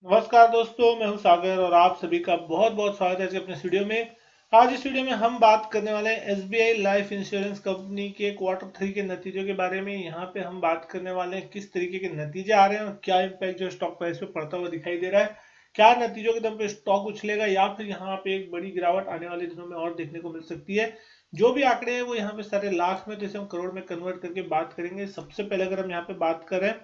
नमस्कार दोस्तों, मैं हूं सागर और आप सभी का बहुत बहुत स्वागत है आज के अपने वीडियो में। आज इस वीडियो में हम बात करने वाले हैं एसबीआई लाइफ इंश्योरेंस कंपनी के क्वार्टर 3 के नतीजों के बारे में। यहाँ पे हम बात करने वाले हैं किस तरीके के नतीजे आ रहे हैं और क्या इम्पैक्ट जो स्टॉक प्राइस पे पड़ता हुआ दिखाई दे रहा है। क्या नतीजों के दम पे स्टॉक उछलेगा या फिर यहाँ पे एक बड़ी गिरावट आने वाले दिनों में और देखने को मिल सकती है। जो भी आंकड़े हैं वो यहाँ पे सारे लाख में, तो इसे हम करोड़ में कन्वर्ट करके बात करेंगे। सबसे पहले अगर हम यहाँ पे बात करें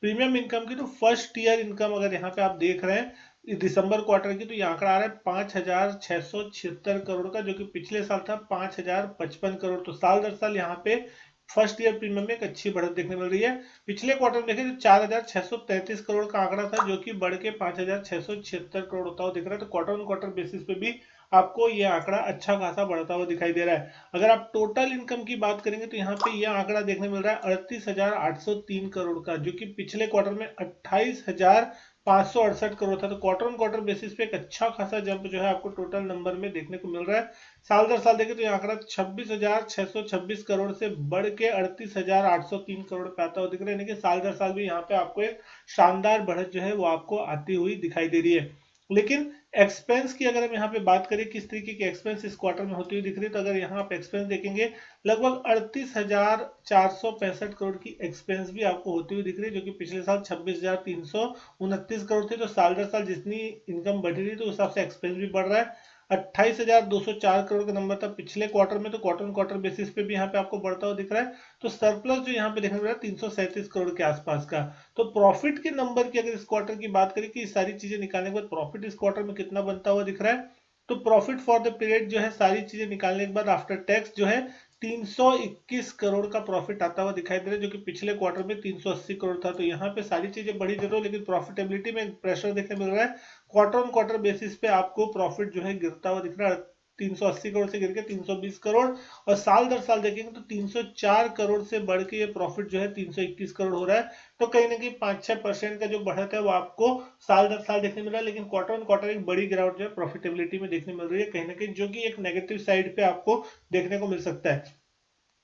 प्रीमियम इनकम की, तो फर्स्ट ईयर इनकम अगर यहाँ पे आप देख रहे हैं दिसंबर क्वार्टर की, तो ये आंकड़ा आ रहा है 5,676 करोड़ का, जो कि पिछले साल था 5,055 करोड़। तो साल दर साल यहाँ पे फर्स्ट ईयर प्रीमियम में एक अच्छी बढ़त देखने मिल रही है। पिछले क्वार्टर में देखें तो 4,633 करोड़ का आंकड़ा था, जो कि बढ़ के 5,676 करोड़ होता हुआ दिख रहा है। तो क्वार्टर ऑन क्वार्टर बेसिस पे भी आपको ये आंकड़ा अच्छा खासा बढ़ता हुआ दिखाई दे रहा है। अगर आप टोटल इनकम की बात करेंगे तो यहाँ पे यह आंकड़ा देखने मिल रहा है 38,803 करोड़ का, जो कि पिछले क्वार्टर में 28,568 करोड़ था। तो क्वार्टर ऑन क्वार्टर बेसिस पे एक अच्छा खासा जंप जो है आपको टोटल नंबर में देखने को मिल रहा है। साल दर साल देखें तो यह आंकड़ा 26,626 करोड़ से बढ़ के 38,803 करोड़ पे आता हुआ दिख रहा है। यानी कि साल दर साल भी यहाँ पे आपको एक शानदार बढ़त जो है वो आपको आती हुई दिखाई दे रही है। लेकिन एक्सपेंस की अगर हम यहाँ पे बात करें किस तरीके की एक्सपेंस इस क्वार्टर में होती हुई दिख रही है, तो अगर यहाँ आप एक्सपेंस देखेंगे लगभग 38,465 करोड़ की एक्सपेंस भी आपको होती हुई दिख रही है, जो कि पिछले साल 26,329 करोड़ थे। तो साल दर साल जितनी इनकम बढ़ रही है तो उस हिसाब से एक्सपेंस भी बढ़ रहा है। 28,204 करोड़ का नंबर था पिछले क्वार्टर में, तो क्वार्टर क्वार्टर बेसिस पे भी यहाँ पे आपको बढ़ता हुआ दिख रहा है। तो सरप्लस जो यहाँ पे देखने मिल रहा है 337 करोड़ के आसपास का। तो प्रॉफिट के नंबर की अगर इस क्वार्टर की बात करें कि सारी चीजें निकालने के बाद प्रॉफिट इस क्वार्टर में कितना बनता हुआ दिख रहा है, तो प्रॉफिट फॉर द पीरियड जो है सारी चीजें निकालने के बाद आफ्टर टैक्स जो है 321 करोड़ का प्रॉफिट आता हुआ दिखाई दे रहा है, जो कि पिछले क्वार्टर में 380 करोड़ था। तो यहाँ पे सारी चीजें बढ़ी जरूर, लेकिन प्रॉफिटेबिलिटी में प्रेशर देखने मिल रहा है। क्वार्टर ऑन क्वार्टर बेसिस पे आपको प्रॉफिट जो है गिरता हुआ दिख रहा है, 380 करोड़ से गिर के 320 करोड़। और साल दर साल देखेंगे तो 304 करोड़ से बढ़ के ये प्रॉफिट जो है 321 करोड़ हो रहा है। तो कहीं ना कहीं 5-6% का जो बढ़त है वो आपको साल दर साल देखने मिल रहा है। लेकिन क्वार्टर ऑन क्वार्टर एक बड़ी गिरावट जो है प्रॉफिटेबिलिटी में देखने मिल रही है कहीं ना कहीं, जो कि एक नेगेटिव साइड पे आपको देखने को मिल सकता है।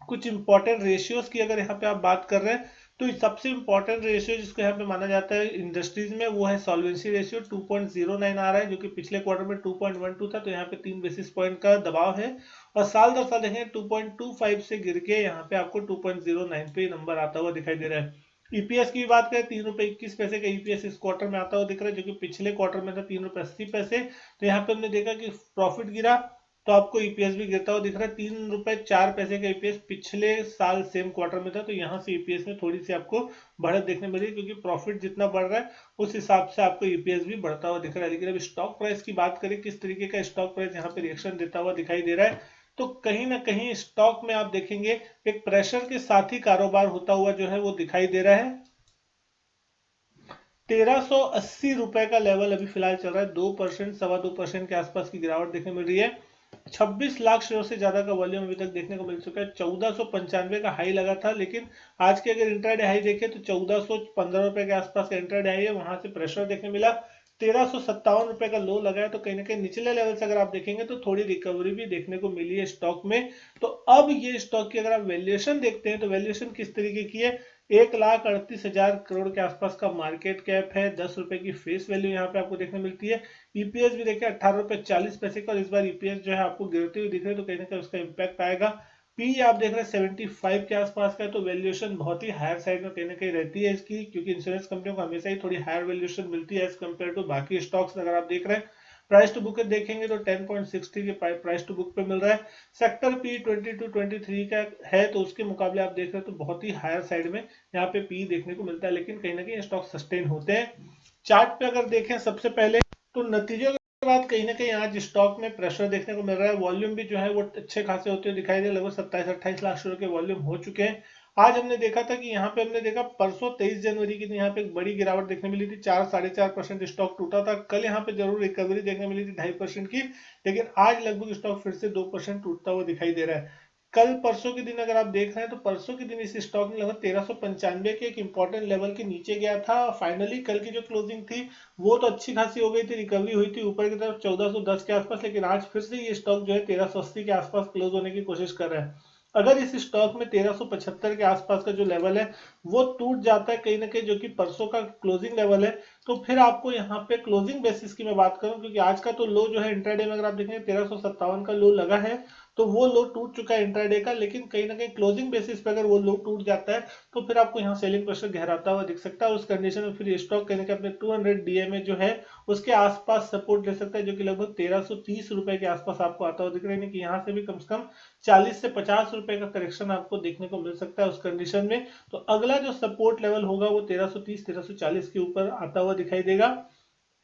कुछ इंपॉर्टेंट रेशियोज की अगर यहाँ पे आप बात कर रहे हैं, तो सबसे इंपॉर्टेंट रेशियो जिसको यहाँ पे माना जाता है इंडस्ट्रीज में, वो है सॉल्वेंसी रेशियो। 2.09 आ रहा है, जो कि पिछले क्वार्टर में 2.12 था। तो यहाँ पे 3 बेसिस पॉइंट का दबाव है। और साल दर साल देखें 2.25 से गिर के यहाँ पे आपको 2.09 पे नंबर आता हुआ दिखाई दे रहा है। ईपीएस की बात करें, 3 रुपए 21 पैसे का ईपीएस इस क्वार्टर में आता हुआ दिख रहा है, जो कि पिछले क्वार्टर में था 3 रुपए 80 पैसे। तो यहाँ पे हमने देखा कि प्रॉफिट गिरा तो आपको ईपीएस भी गिरता हुआ दिख रहा है। 3 रुपए 4 पैसे का ईपीएस पिछले साल सेम क्वार्टर में था। तो यहाँ से ईपीएस में थोड़ी सी आपको बढ़त देखने मिली, क्योंकि प्रॉफिट जितना बढ़ रहा है उस हिसाब से आपको ईपीएस भी बढ़ता हुआ दिख रहा है। लेकिन अब स्टॉक प्राइस की बात करें, किस तरीके का स्टॉक प्राइस यहाँ पे रिएक्शन देता हुआ दिखाई दे रहा है, तो कहीं ना कहीं स्टॉक में आप देखेंगे एक प्रेशर के साथ ही कारोबार होता हुआ जो है वो दिखाई दे रहा है। 1380 रुपए का लेवल अभी फिलहाल चल रहा है। 2%, 2.25% के आसपास की गिरावट देखने मिल रही है। 26 लाख शेयर से ज्यादा का वॉल्यूम अभी तक देखने को मिल चुका है। 1495 का हाई लगा था, लेकिन आज के अगर इंट्राडे हाई देखें तो 1415 रुपए के आसपास का इंट्राडे हाई है, वहां से प्रेशर देखने मिला। 1357 रुपए का लो लगा है। तो कहीं ना कहीं निचले लेवल से अगर आप देखेंगे तो थोड़ी रिकवरी भी देखने को मिली है स्टॉक में। तो अब ये स्टॉक की अगर आप वैल्यूएशन देखते हैं तो वैल्यूएशन किस तरीके की है, 1,38,000 करोड़ के आसपास का मार्केट कैप है। 10 रुपए की फेस वैल्यू यहाँ पे आपको देखने मिलती है। ईपीएस भी देखिए 18 रुपए 40 पैसे का, और इस बार ईपीएस जो है आपको गिरते हुए दिख रहे हैं, तो कहीं ना कहीं उसका इंपैक्ट आएगा। पी आप देख रहे हैं 75 के आसपास का है। तो वैल्यूएशन बहुत ही हायर साइड में कहीं ना कहीं रहती है इसकी, क्योंकि इंश्योरेंस कंपनियों को हमेशा ही थोड़ी हायर वैल्यूएशन मिलती है एज कम्पेयर टू बाकी स्टॉक्स। अगर आप देख रहे हैं प्राइस टू बुक देखेंगे तो 10.60 के प्राइस टू बुक पे मिल रहा है। सेक्टर पी 22-23 का है, तो उसके मुकाबले आप देख रहे हैं तो बहुत ही हायर साइड में यहाँ पे पी देखने को मिलता है। लेकिन कहीं ना कहीं स्टॉक सस्टेन होते हैं। चार्ट पे अगर देखें सबसे पहले, तो नतीजों के बाद कहीं ना कहीं आज स्टॉक में प्रेशर देखने को मिल रहा है। वॉल्यूम भी जो है वो अच्छे खासे होते हुए दिखाई दे, लगभग 27-28 लाख शेयर के वॉल्यूम हो चुके हैं। आज हमने देखा था कि यहाँ पे हमने देखा परसों 23 जनवरी की दिन यहाँ पे एक बड़ी गिरावट देखने मिली थी, 4-4.5% स्टॉक टूटा था। कल यहाँ पे जरूर रिकवरी देखने मिली थी 2.5% की, लेकिन आज लगभग स्टॉक फिर से 2% टूटता हुआ दिखाई दे रहा है। कल परसों के दिन अगर आप देख रहे हैं तो परसों के दिन इस स्टॉक में लगभग 1395 के एक इंपॉर्टेंट लेवल के नीचे गया था। फाइनली कल की जो क्लोजिंग थी वो तो अच्छी खासी हो गई थी, रिकवरी हुई थी ऊपर की तरफ 1410 के आसपास। लेकिन आज फिर से ये स्टॉक जो है 1380 के आसपास क्लोज होने की कोशिश कर रहा है। अगर इस स्टॉक में 1375 के आसपास का जो लेवल है वो टूट जाता है कहीं ना कहीं, जो कि परसों का क्लोजिंग लेवल है, तो फिर आपको यहाँ पे क्लोजिंग बेसिस की मैं बात करूं, क्योंकि आज का तो लो जो है इंट्राडे में अगर आप देखेंगे 1357 का लो लगा है, तो वो लो टूट चुका है इंट्राडे का, लेकिन कहीं ना कहीं क्लोजिंग बेसिस पे अगर वो लो टूट जाता है तो फिर आपको यहाँ सेलिंग प्रेशर गहराता हुआ दिख सकता है। उस कंडीशन में फिर ये स्टॉक कहीं ना कहीं अपने 200 डीएमए जो है उसके आसपास सपोर्ट ले सकता है, जो कि लगभग 1330 रुपए के आसपास आपको आता हुआ दिख रहा है, कि यहाँ से भी कम से कम 40 से 50 रुपए का करेक्शन आपको देखने को मिल सकता है उस कंडीशन में। तो अगला जो सपोर्ट लेवल होगा वो 1330 1340 के ऊपर आता हुआ दिखाई देगा।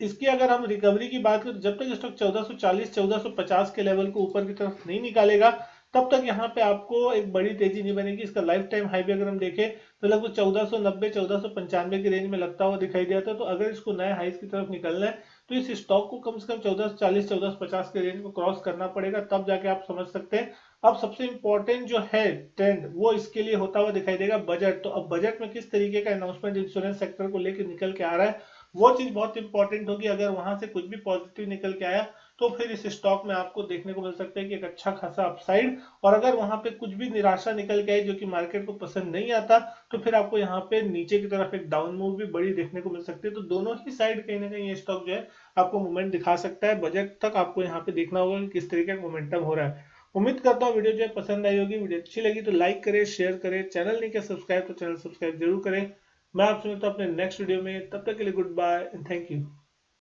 इसकी अगर हम रिकवरी की बात करें तो जब तक स्टॉक 1440 1450 के लेवल को ऊपर की तरफ नहीं निकालेगा तब तक यहाँ पे आपको एक बड़ी तेजी नहीं बनेगी। इसका लाइफ टाइम हाई भी अगर हम देखें तो लगभग 1490 1495 की रेंज में लगता हुआ दिखाई देता है। तो अगर इसको नए हाइस की तरफ निकलना है तो इस स्टॉक को कम से कम 1440 1450 के रेंज को क्रॉस करना पड़ेगा, तब जाके आप समझ सकते हैं। अब सबसे इंपॉर्टेंट जो है ट्रेंड वो इसके लिए होता हुआ दिखाई देगा बजट। तो अब बजट में किस तरीके का अनाउंसमेंट इंश्योरेंस सेक्टर को लेकर निकल के आ रहा है वो चीज बहुत इंपॉर्टेंट होगी। अगर वहां से कुछ भी पॉजिटिव निकल के आया तो फिर इस स्टॉक में आपको देखने को मिल सकता है कि एक अच्छा खासा अपसाइड, और अगर वहां पे कुछ भी निराशा निकल के आई जो कि मार्केट को पसंद नहीं आता तो फिर आपको यहाँ पे नीचे की तरफ एक डाउन मूव भी बड़ी देखने को मिल सकती है। तो दोनों ही साइड कहीं ना कहीं ये स्टॉक जो है आपको मूवमेंट दिखा सकता है। बजट तक आपको यहाँ पे देखना होगा कि किस तरीके का मोमेंटम हो रहा है। उम्मीद करता हूँ वीडियो जो है पसंद आई होगी। वीडियो अच्छी लगी तो लाइक करें, शेयर करें, चैनल नहीं किया सब्सक्राइब तो चैनल सब्सक्राइब जरूर करें। मैं आपसे मिलता हूं अपने नेक्स्ट वीडियो में, तब तक के लिए goodbye and thank you.